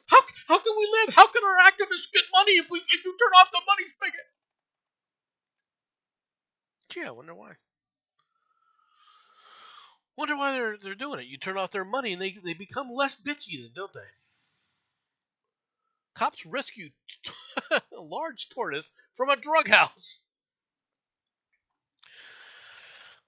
How can we live? How can our activists get money if you turn off the money spigot? Gee, I wonder why. Wonder why they're doing it. You turn off their money and they become less bitchy, then, don't they? Cops rescued a large tortoise from a drug house.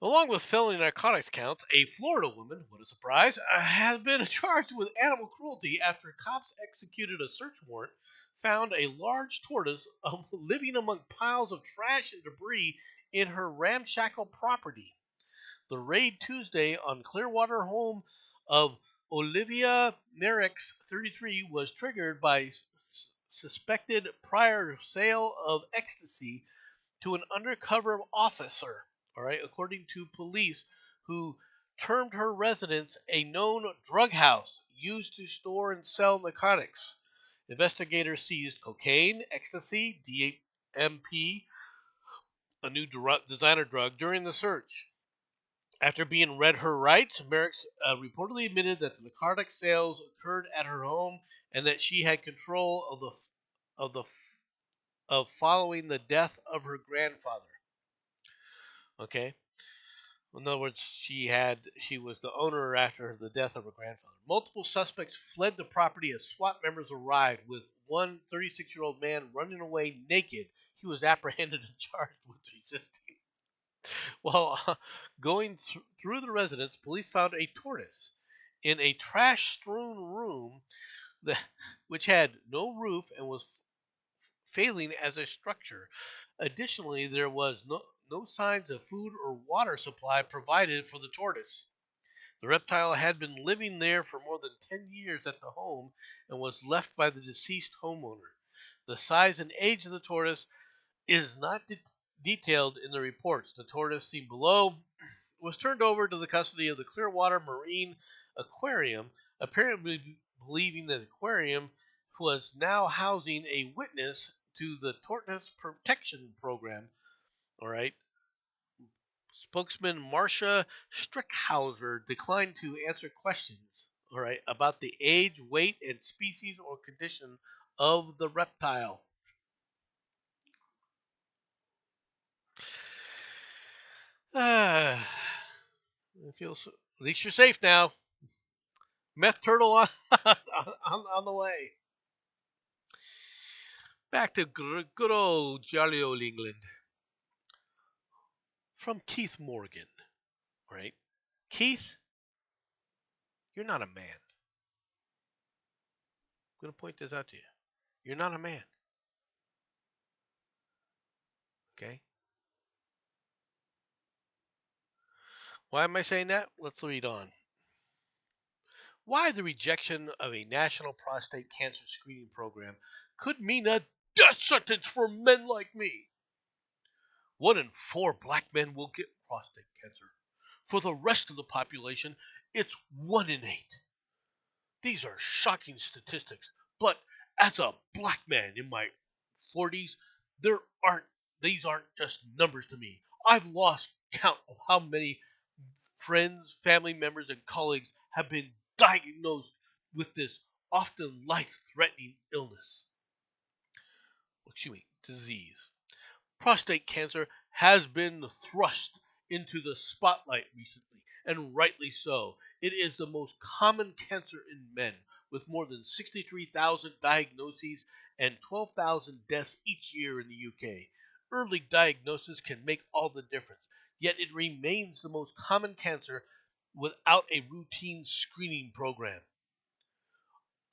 Along with felony narcotics counts, a Florida woman, what a surprise, has been charged with animal cruelty after cops executed a search warrant, found a large tortoise living among piles of trash and debris in her ramshackle property. The raid Tuesday on Clearwater home of Olivia Merrick's 33 was triggered by suspected prior sale of ecstasy to an undercover officer, all right, according to police who termed her residence a known drug house used to store and sell narcotics. Investigators seized cocaine, ecstasy, DMP, a new designer drug, during the search. After being read her rights, Merrick reportedly admitted that the narcotic sales occurred at her home and that she had control of the of following the death of her grandfather. Okay, in other words, she was the owner after the death of her grandfather. Multiple suspects fled the property as SWAT members arrived, with one 36-year-old man running away naked. He was apprehended and charged with resisting. While going through the residence, police found a tortoise in a trash-strewn room that, which had no roof and was failing as a structure. Additionally, there was no signs of food or water supply provided for the tortoise. The reptile had been living there for more than 10 years at the home and was left by the deceased homeowner. The size and age of the tortoise is not detailed in the reports. The tortoise seen below was turned over to the custody of the Clearwater Marine Aquarium, apparently believing that the aquarium was now housing a witness to the tortoise protection program. All right. Spokesman Marcia Strickhauser declined to answer questions, all right, about the age, weight, and species or condition of the reptile. Ah, I feel so, at least you're safe now. Meth turtle on, on the way. Back to good old jolly old England. From Keith Morgan, right? Keith, you're not a man. I'm going to point this out to you. You're not a man, okay? Why am I saying that? Let's read on. Why the rejection of a national prostate cancer screening program could mean a death sentence for men like me. 1 in 4 black men will get prostate cancer. For the rest of the population, it's 1 in 8. These are shocking statistics, but as a black man in my 40s, there aren't these aren't just numbers to me. I've lost count of how many friends, family members, and colleagues have been diagnosed with this often life-threatening illness. Excuse me, disease. Prostate cancer has been thrust into the spotlight recently, and rightly so. It is the most common cancer in men, with more than 63,000 diagnoses and 12,000 deaths each year in the UK. Early diagnosis can make all the difference, yet it remains the most common cancer without a routine screening program.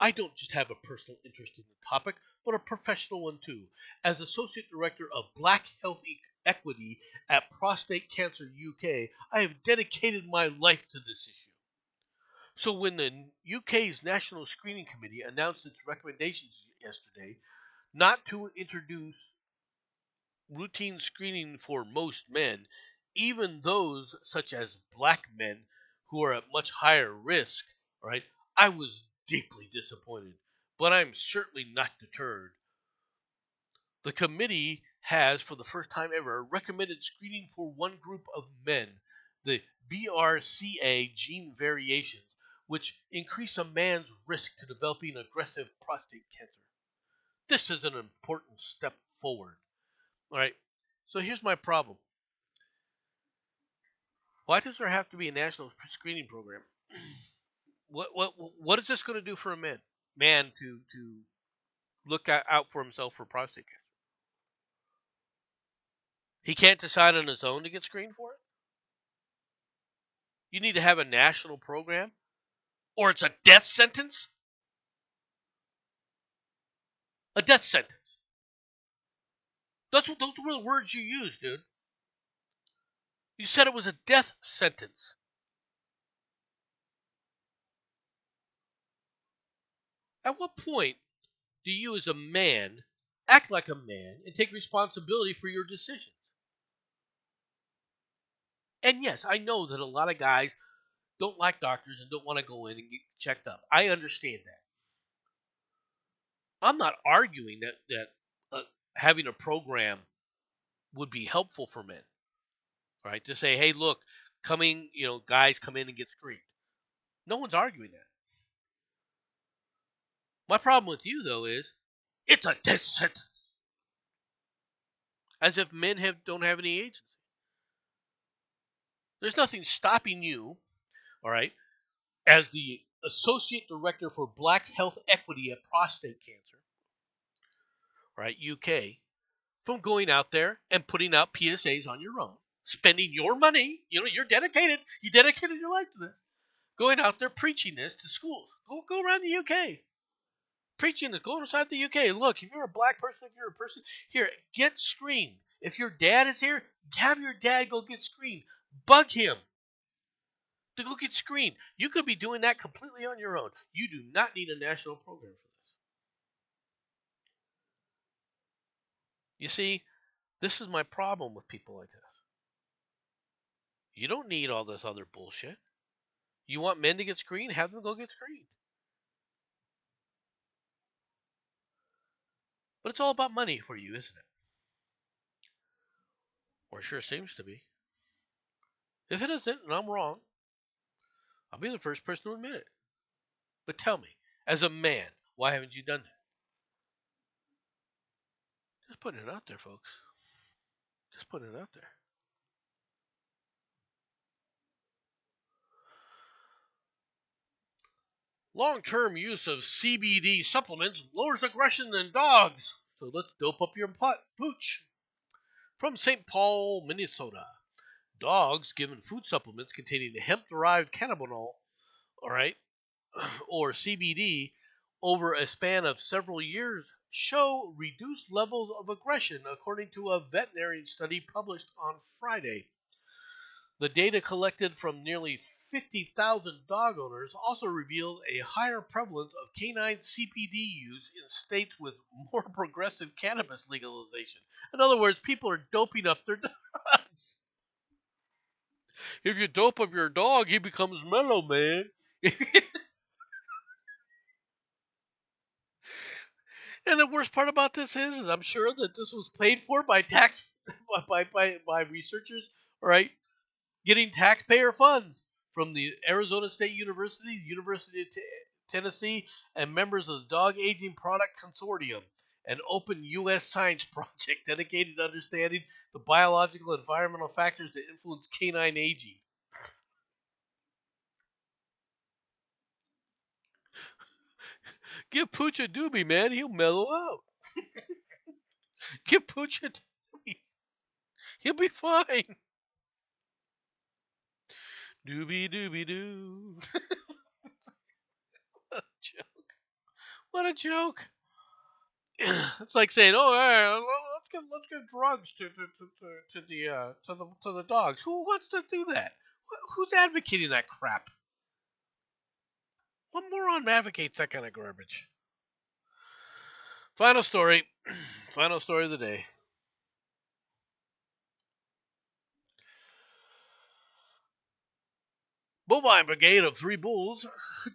I don't just have a personal interest in the topic, but a professional one too. As Associate Director of Black Health Equity at Prostate Cancer UK, I have dedicated my life to this issue. So when the UK's National Screening Committee announced its recommendations yesterday not to introduce routine screening for most men, even those such as black men who are at much higher risk, right? I was deeply disappointed, but I'm certainly not deterred. The committee has, for the first time ever, recommended screening for one group of men, the BRCA gene variations, which increase a man's risk to developing aggressive prostate cancer. This is an important step forward. All right. So here's my problem. Why does there have to be a national screening program? What is this going to do for a man to look out for himself for prostate cancer? He can't decide on his own to get screened for it. You need to have a national program, or it's a death sentence. A death sentence. Those were the words you used, dude. You said it was a death sentence. At what point do you, as a man, act like a man and take responsibility for your decisions? And yes, I know that a lot of guys don't like doctors and don't want to go in and get checked up. I understand that. I'm not arguing that uh, having a program would be helpful for men, right? To say, hey, look, guys come in and get screened. No one's arguing that. My problem with you though is it's a death sentence, as if men don't have any agency. There's nothing stopping you, all right, as the associate director for Black Health Equity at Prostate Cancer, right, UK, from going out there and putting out PSAs on your own, spending your money. You're dedicated. You dedicated your life to this. Going out there preaching this to schools. Go around the UK. Preaching this. Go inside the UK. Look, if you're a black person, if you're a person, here, get screened. If your dad is here, have your dad go get screened. Bug him to go get screened. You could be doing that completely on your own. You do not need a national program for this. You see, this is my problem with people like this. You don't need all this other bullshit. You want men to get screened? Have them go get screened. But it's all about money for you, isn't it? Or it sure seems to be. If it isn't, and I'm wrong, I'll be the first person to admit it. But tell me, as a man, why haven't you done that? Just putting it out there, folks. Just putting it out there. Long-term use of CBD supplements lowers aggression in dogs. So let's dope up your pooch. From St. Paul, Minnesota. Dogs given food supplements containing hemp-derived cannabinol, all right, or CBD, over a span of several years show reduced levels of aggression, according to a veterinary study published on Friday. The data collected from nearly 50,000 dog owners also revealed a higher prevalence of canine CBD use in states with more progressive cannabis legalization. In other words, people are doping up their dogs. If you dope up your dog, he becomes mellow, man. And the worst part about this is I'm sure that this was paid for by tax by researchers, right? Getting taxpayer funds from the Arizona State University, University of Tennessee, and members of the Dog Aging Product Consortium, an open U.S. science project dedicated to understanding the biological and environmental factors that influence canine aging. Give Pooch a doobie, man. He'll mellow out. Give Pooch a doobie. He'll be fine. Doobie doobie doo. What a joke. What a joke. It's like saying, "Oh, let's give drugs to the dogs." Who wants to do that? Who's advocating that crap? What moron advocates that kind of garbage? Final story. Final story of the day. Bovine brigade of 3 bulls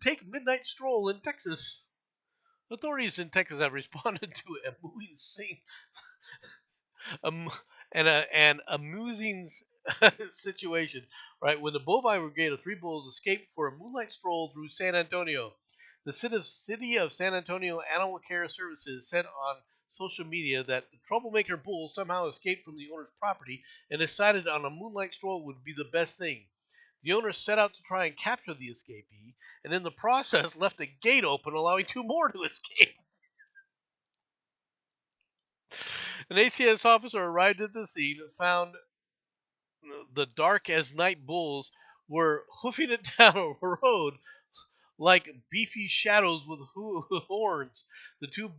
take midnight stroll in Texas. Authorities in Texas have responded to a moving scene um, and an amusing situation, right? When the bovine brigade of 3 bulls escaped for a moonlight stroll through San Antonio. The city of San Antonio Animal Care Services said on social media that the troublemaker bulls somehow escaped from the owner's property and decided on a moonlight stroll would be the best thing. The owner set out to try and capture the escapee, and in the process left a gate open, allowing 2 more to escape. An ACS officer arrived at the scene, found the dark as night bulls were hoofing it down a road like beefy shadows with horns. Two of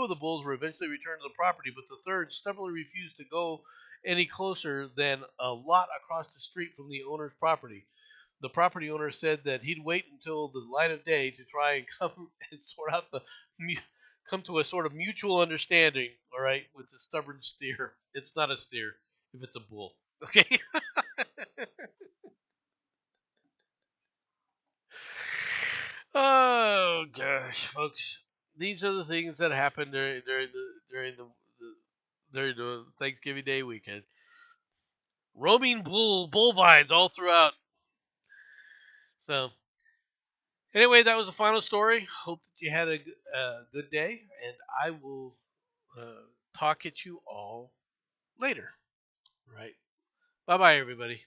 the bulls were eventually returned to the property, but the third stubbornly refused to go any closer than a lot across the street from the owner's property. The property owner said that he'd wait until the light of day to try and come and sort out the come to a sort of mutual understanding. All right, with the stubborn steer. It's not a steer if it's a bull. Okay. Oh gosh, folks, these are the things that happen during the Thanksgiving Day weekend. Roaming bull vines all throughout. So anyway, that was the final story. Hope that you had a good day, and I will uh, talk at you all later. Right. Bye bye, everybody.